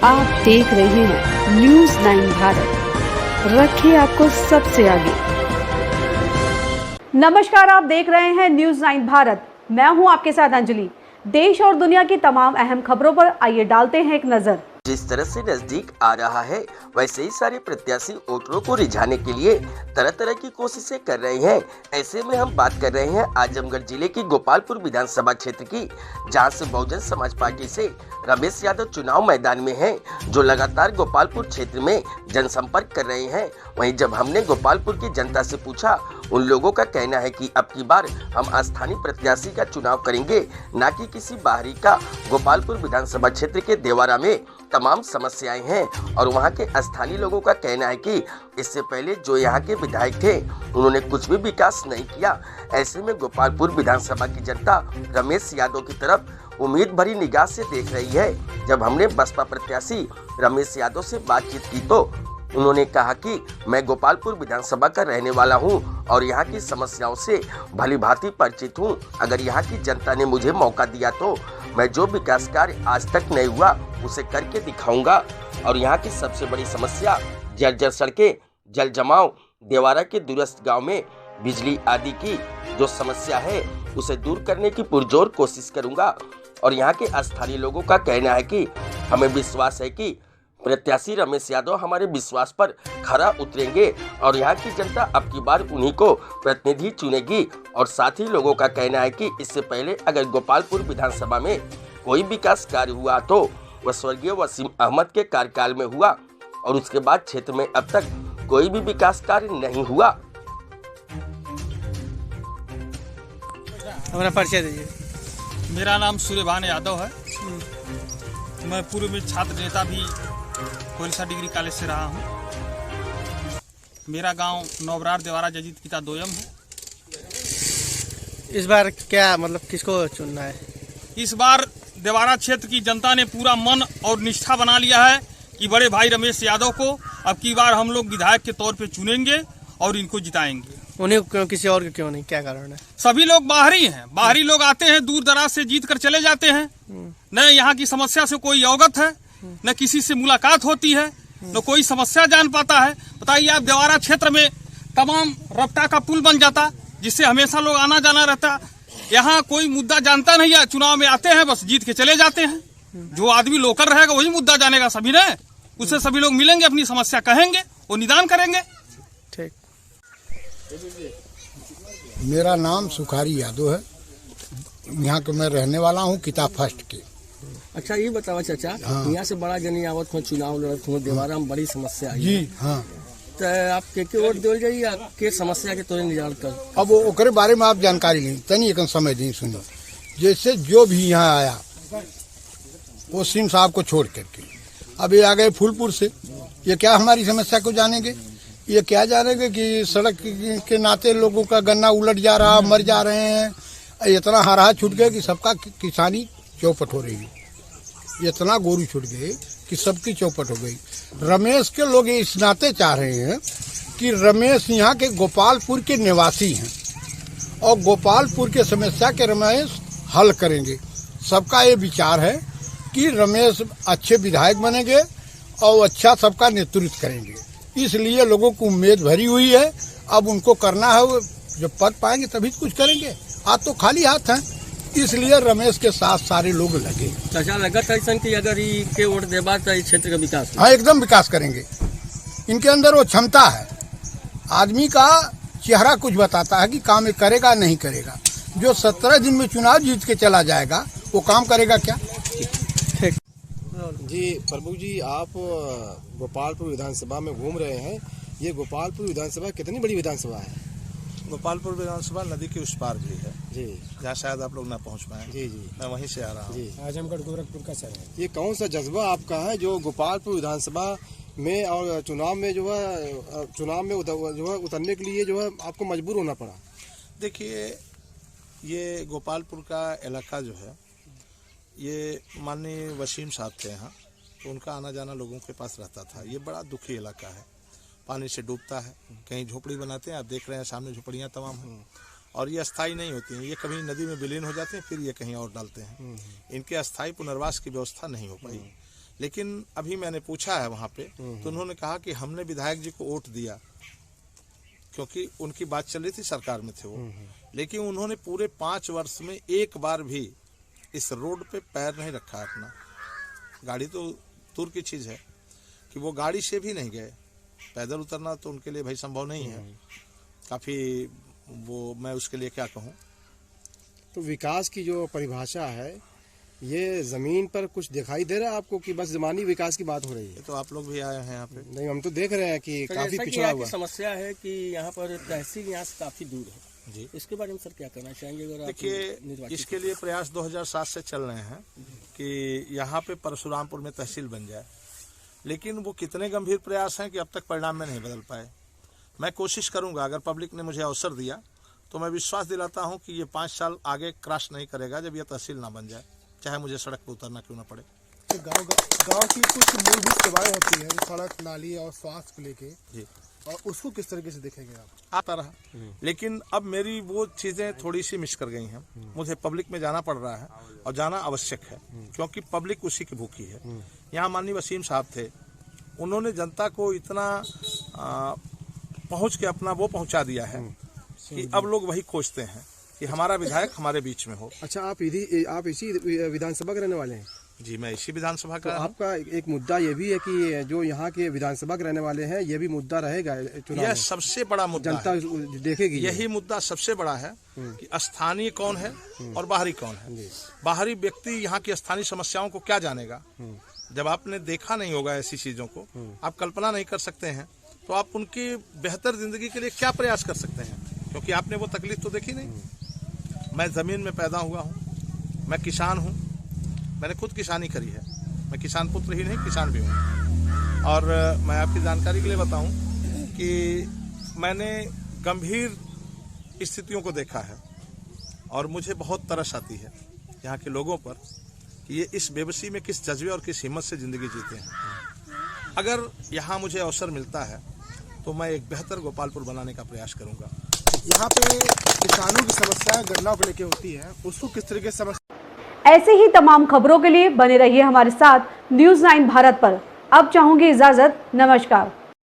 आप देख रहे हैं न्यूज़ 9 भारत, रखिए आपको सबसे आगे। नमस्कार, आप देख रहे हैं न्यूज़ 9 भारत। मैं हूं आपके साथ अंजलि। देश और दुनिया की तमाम अहम खबरों पर आइए डालते हैं एक नजर। जिस तरह से नजदीक आ रहा है, वैसे ही सारे प्रत्याशी वोटरों को रिझाने के लिए तरह तरह की कोशिशें कर रहे हैं। ऐसे में हम बात कर रहे हैं आजमगढ़ जिले की गोपालपुर विधानसभा क्षेत्र की, जहां से बहुजन समाज पार्टी से रमेश यादव चुनाव मैदान में हैं, जो लगातार गोपालपुर क्षेत्र में जनसंपर्क कर रहे हैं। वहीं जब हमने गोपालपुर की जनता से पूछा, उन लोगों का कहना है कि अब की बार हम स्थानीय प्रत्याशी का चुनाव करेंगे, न कि किसी बाहरी का। गोपालपुर विधानसभा क्षेत्र के देवारा में तमाम समस्याएं हैं और वहां के स्थानीय लोगों का कहना है कि इससे पहले जो यहां के विधायक थे, उन्होंने कुछ भी विकास नहीं किया। ऐसे में गोपालपुर विधानसभा की जनता रमेश यादव की तरफ उम्मीद भरी निगाह से देख रही है। जब हमने बसपा प्रत्याशी रमेश यादव से बातचीत की तो उन्होंने कहा कि मैं गोपालपुर विधानसभा का रहने वाला हूं और यहां की समस्याओं से भली भांति परिचित हूं। अगर यहां की जनता ने मुझे मौका दिया तो मैं जो विकास कार्य आज तक नहीं हुआ उसे करके दिखाऊंगा। और यहां की सबसे बड़ी समस्या जर्जर सड़कें, जल जमाव, देवारा के दूरस्थ गाँव में बिजली आदि की जो समस्या है उसे दूर करने की पुरजोर कोशिश करूंगा। और यहाँ के स्थानीय लोगों का कहना है कि हमें विश्वास है कि प्रत्याशी रमेश यादव हमारे विश्वास पर खरा उतरेंगे और यहाँ की जनता अब की बार उन्हीं को प्रतिनिधि चुनेगी। और साथ ही लोगों का कहना है कि इससे पहले अगर गोपालपुर विधानसभा में कोई विकास कार्य हुआ तो वह स्वर्गीय वसीम अहमद के कार्यकाल में हुआ और उसके बाद क्षेत्र में अब तक कोई भी विकास कार्य नहीं हुआ। हमारा परिचय दीजिए। मेरा नाम सूर्यभान यादव है। मैं पूर्व में छात्र नेता भी कोयलसा डिग्री कॉलेज से रहा हूँ। मेरा गांव नौबरार देवारा जजीत पिता दोयम है। इस बार क्या मतलब किसको चुनना है? इस बार देवारा क्षेत्र की जनता ने पूरा मन और निष्ठा बना लिया है कि बड़े भाई रमेश यादव को अब की बार हम लोग विधायक के तौर पे चुनेंगे और इनको जिताएंगे। उन्हें क्यों, किसी और के क्यों नहीं? क्या कारण है? सभी लोग बाहरी हैं, बाहरी लोग आते हैं, दूर दराज से जीत कर चले जाते हैं। न यहाँ की समस्या से कोई अवगत है, न किसी से मुलाकात होती है, न कोई समस्या जान पाता है। बताइए आप, देवारा क्षेत्र में तमाम रफ्ता का पुल बन जाता जिससे हमेशा लोग आना जाना रहता। यहाँ कोई मुद्दा जानता नहीं है, चुनाव में आते हैं बस जीत के चले जाते हैं। जो आदमी लोकल रहेगा वही मुद्दा जानेगा सभी ने, उससे सभी लोग मिलेंगे, अपनी समस्या कहेंगे, वो निदान करेंगे। ठीक। मेरा नाम सुखारी यादव है, यहाँ के मैं रहने वाला हूँ किताब फर्स्ट के। अच्छा ये बताओ चाचा, यहाँ से बड़ा जनी आवत हो, चुनाव लड़त हो, देवारा में बड़ी समस्या है जी हाँ। तो आप के वोट देल जाइए या के समस्या के तोरे निजाल कर? अब ओकरे बारे में आप जानकारी लें तनी एक समय दी सुनो। जैसे जो भी यहाँ आया वो सिंह साहब को छोड़ करके अब ये आ गए फूलपुर से, ये क्या हमारी समस्या को जानेंगे? ये क्या जानेंगे कि सड़क के नाते लोगों का गन्ना उलट जा रहा, मर जा रहे हैं, इतना हरा छूट गया कि सबका किसानी चौपट हो रही है, इतना गोरू छूट गए कि सबकी चौपट हो गई। रमेश के लोग इस नाते चाह रहे हैं कि रमेश यहाँ के गोपालपुर के निवासी हैं और गोपालपुर के समस्या के रमेश हल करेंगे। सबका ये विचार है कि रमेश अच्छे विधायक बनेंगे और अच्छा सबका नेतृत्व करेंगे, इसलिए लोगों को उम्मीद भरी हुई है। अब उनको करना है, जब पद पाएंगे तभी कुछ करेंगे, आज तो खाली हाथ हैं, इसलिए रमेश के साथ सारे लोग लगे। चाचा लगत है कि अगर ये के वोट देबा तो क्षेत्र का विकास? हाँ एकदम विकास करेंगे। इनके अंदर वो क्षमता है, आदमी का चेहरा कुछ बताता है कि काम करेगा नहीं करेगा। जो 17 दिन में चुनाव जीत के चला जाएगा वो काम करेगा क्या? जी प्रभु जी, आप गोपालपुर विधानसभा में घूम रहे हैं। ये गोपालपुर विधानसभा कितनी बड़ी विधानसभा है? गोपालपुर विधानसभा नदी के उस पार भी है जी, जहाँ शायद आप लोग ना पहुँच पाए। जी जी, मैं वहीं से आ रहा हूँ जी। आजमगढ़ गोरखपुर का सर है। ये कौन सा जज्बा आपका है जो गोपालपुर विधानसभा में और चुनाव में जो है उतरने के लिए जो है आपको मजबूर होना पड़ा? देखिए, ये गोपालपुर का इलाका जो है, ये माननीय वसीम साहब थे यहाँ, तो उनका आना जाना लोगों के पास रहता था। ये बड़ा दुखी इलाका है, पानी से डूबता है, कहीं झोपड़ी बनाते हैं, आप देख रहे हैं सामने झोपड़ियाँ तमाम हैं, और ये अस्थाई नहीं होती हैं, ये कभी नदी में विलीन हो जाते हैं, फिर ये कहीं और डालते हैं। इनके अस्थाई पुनर्वास की व्यवस्था नहीं हो पाई। लेकिन अभी मैंने पूछा है वहाँ पे, तो उन्होंने कहा कि हमने विधायक जी को वोट दिया क्योंकि उनकी बात चल रही थी, सरकार में थे वो, लेकिन उन्होंने पूरे 5 वर्ष में एक बार भी इस रोड पे पैर नहीं रखा है अपना। गाड़ी तो दूर की चीज़ है कि वो गाड़ी से भी नहीं गए, पैदल उतरना तो उनके लिए भाई संभव नहीं है। काफ़ी वो, मैं उसके लिए क्या कहूँ। तो विकास की जो परिभाषा है, ये जमीन पर कुछ दिखाई दे रहा है आपको कि बस जमानी विकास की बात हो रही है? तो आप लोग भी आए हैं यहाँ पे? नहीं, हम तो देख रहे हैं कि तो काफी जैसा कि पिछड़ा यहाँ हुआ की समस्या है कि यहाँ पर तहसील यहाँ से काफी दूर है जी। इसके बारे में सर क्या करना चाहेंगे? अगर आप देखिए, निर्वाचित इसके लिए प्रयास 2007 से चल रहे हैं कि यहाँ पे परशुरामपुर में तहसील बन जाए, लेकिन वो कितने गंभीर प्रयास हैं कि अब तक परिणाम में नहीं बदल पाए। मैं कोशिश करूँगा, अगर पब्लिक ने मुझे अवसर दिया तो मैं विश्वास दिलाता हूँ कि ये 5 साल आगे क्रॉस नहीं करेगा जब यह तहसील ना बन जाए, चाहे मुझे सड़क पर उतरना क्यों ना पड़े। तो गांव की कुछ मूलभूत सेवाएं होती हैं, सड़क, नाली और स्वास्थ्य को लेके जी, और उसको किस तरीके से देखेंगे आप? आता रहा, लेकिन अब मेरी वो चीज़ें थोड़ी सी मिस कर गई हैं। मुझे पब्लिक में जाना पड़ रहा है और जाना आवश्यक है क्योंकि पब्लिक उसी की भूखी है। यहाँ माननीय वसीम साहब थे, उन्होंने जनता को इतना पहुँच के अपना वो पहुँचा दिया है कि अब लोग वही खोजते हैं कि हमारा विधायक हमारे बीच में हो। अच्छा, आप इसी विधानसभा के रहने वाले हैं? जी, मैं इसी विधानसभा का। तो आपका एक मुद्दा ये भी है कि जो यहाँ के विधानसभा के रहने वाले हैं, ये भी मुद्दा रहेगा चुनाव यह में? सबसे बड़ा मुद्दा जनता है। देखेगी। यही मुद्दा सबसे बड़ा है कि स्थानीय कौन है और बाहरी कौन है। बाहरी व्यक्ति यहाँ की स्थानीय समस्याओं को क्या जानेगा? जब आपने देखा नहीं होगा ऐसी चीजों को, आप कल्पना नहीं कर सकते हैं, तो आप उनकी बेहतर जिंदगी के लिए क्या प्रयास कर सकते हैं? क्योंकि आपने वो तकलीफ तो देखी नहीं। मैं जमीन में पैदा हुआ हूँ, मैं किसान हूँ, मैंने खुद किसानी करी है, मैं किसान पुत्र ही नहीं किसान भी हूँ। और मैं आपकी जानकारी के लिए बताऊँ कि मैंने गंभीर स्थितियों को देखा है और मुझे बहुत तरस आती है यहाँ के लोगों पर कि ये इस बेबसी में किस जज्बे और किस हिम्मत से ज़िंदगी जीते हैं। अगर यहाँ मुझे अवसर मिलता है तो मैं एक बेहतर गोपालपुर बनाने का प्रयास करूँगा। यहाँ पे किसानों की समस्या गन्ना को लेकर होती है, उसको किस तरीके से समझ। ऐसे ही तमाम खबरों के लिए बने रहिए हमारे साथ न्यूज़ 9 भारत पर। अब चाहूंगी इजाजत, नमस्कार।